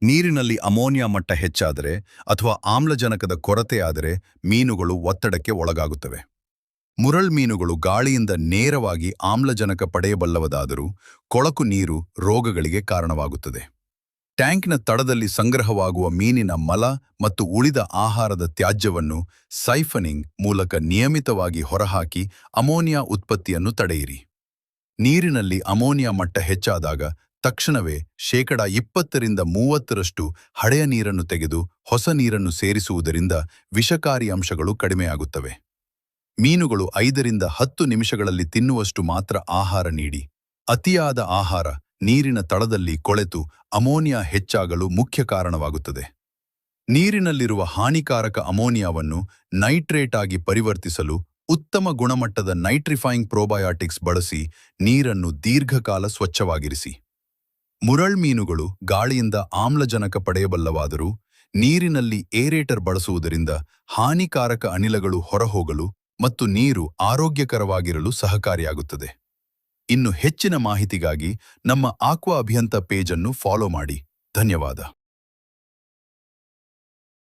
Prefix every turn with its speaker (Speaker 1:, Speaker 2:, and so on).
Speaker 1: ನೀರಿನಲ್ಲಿ ಅಮೋನಿಯಾ ಮಟ್ಟ ಹೆಚ್ಚಾದರೆ ಅಥವಾ ಆಮ್ಲಜನಕದ ಕೊರತೆಯಾದರೆ ಮೀನುಗಳು ಒತ್ತಡಕ್ಕೆ ಒಳಗಾಗುತ್ತವೆ. ಮುರಳ್ ಮೀನುಗಳು ಗಾಳಿಯಿಂದ ನೇರವಾಗಿ ಆಮ್ಲಜನಕ ಪಡೆಯಬಲ್ಲವದಾದರೂ ಕೊಳಕು ನೀರು ರೋಗಗಳಿಗೆ ಕಾರಣವಾಗುತ್ತದೆ. ಟ್ಯಾಂಕ್ನ ತಳದಲ್ಲಿ ಸಂಗ್ರಹವಾಗುವ ಮೀನಿನ ಮಲ ಮತ್ತು ಉಳಿದ ಆಹಾರದ ತ್ಯಾಜ್ಯವನ್ನು ಸೈಫನಿಂಗ್ ಮೂಲಕ ನಿಯಮಿತವಾಗಿ ಹೊರಹಾಕಿ ಅಮೋನಿಯಾ ಉತ್ಪತ್ತಿಯನ್ನು ತಡೆಯಿರಿ. ನೀರಿನಲ್ಲಿ ಅಮೋನಿಯಾ ಮಟ್ಟ ಹೆಚ್ಚಾದಾಗ ತಕ್ಷಣವೇ 20-30% ಹಳೆಯ ನೀರನ್ನು ತೆಗೆದು ಹೊಸ ನೀರನ್ನು ಸೇರಿಸುವುದರಿಂದ ವಿಷಕಾರಿ ಅಂಶಗಳು ಕಡಿಮೆಯಾಗುತ್ತವೆ. ಮೀನುಗಳು 5-10 ನಿಮಿಷಗಳಲ್ಲಿ ತಿನ್ನುವಷ್ಟು ಮಾತ್ರ ಆಹಾರ ನೀಡಿ. ಅತಿಯಾದ ಆಹಾರ ನೀರಿನ ತಳದಲ್ಲಿ ಕೊಳೆತು ಅಮೋನಿಯಾ ಹೆಚ್ಚಾಗಲು ಮುಖ್ಯ ಕಾರಣವಾಗುತ್ತದೆ. ನೀರಿನಲ್ಲಿರುವ ಹಾನಿಕಾರಕ ಅಮೋನಿಯಾವನ್ನು ನೈಟ್ರೇಟ್ ಆಗಿ ಪರಿವರ್ತಿಸಲು ಉತ್ತಮ ಗುಣಮಟ್ಟದ ನೈಟ್ರಿಫೈಯಿಂಗ್ ಪ್ರೋಬಯಾಟಿಕ್ಸ್ ಬಳಸಿ ನೀರನ್ನು ದೀರ್ಘಕಾಲ ಸ್ವಚ್ಛವಾಗಿರಿಸಿ. ಮುರಳ್ ಮೀನುಗಳು ಗಾಳಿಯಿಂದ ಆಮ್ಲಜನಕ ಪಡೆಯಬಲ್ಲವಾದರೂ ನೀರಿನಲ್ಲಿ ಏರೇಟರ್ ಬಳಸುವುದರಿಂದ ಹಾನಿಕಾರಕ ಅನಿಲಗಳು ಹೊರಹೋಗಲು ಮತ್ತು ನೀರು ಆರೋಗ್ಯಕರವಾಗಿರಲು ಸಹಕಾರಿಯಾಗುತ್ತದೆ. ಇನ್ನು ಹೆಚ್ಚಿನ ಮಾಹಿತಿಗಾಗಿ ನಮ್ಮ ಆಕ್ವಾ ಅಭಿಯಂತ ಪೇಜ್ ಅನ್ನು ಫಾಲೋ ಮಾಡಿ. ಧನ್ಯವಾದ.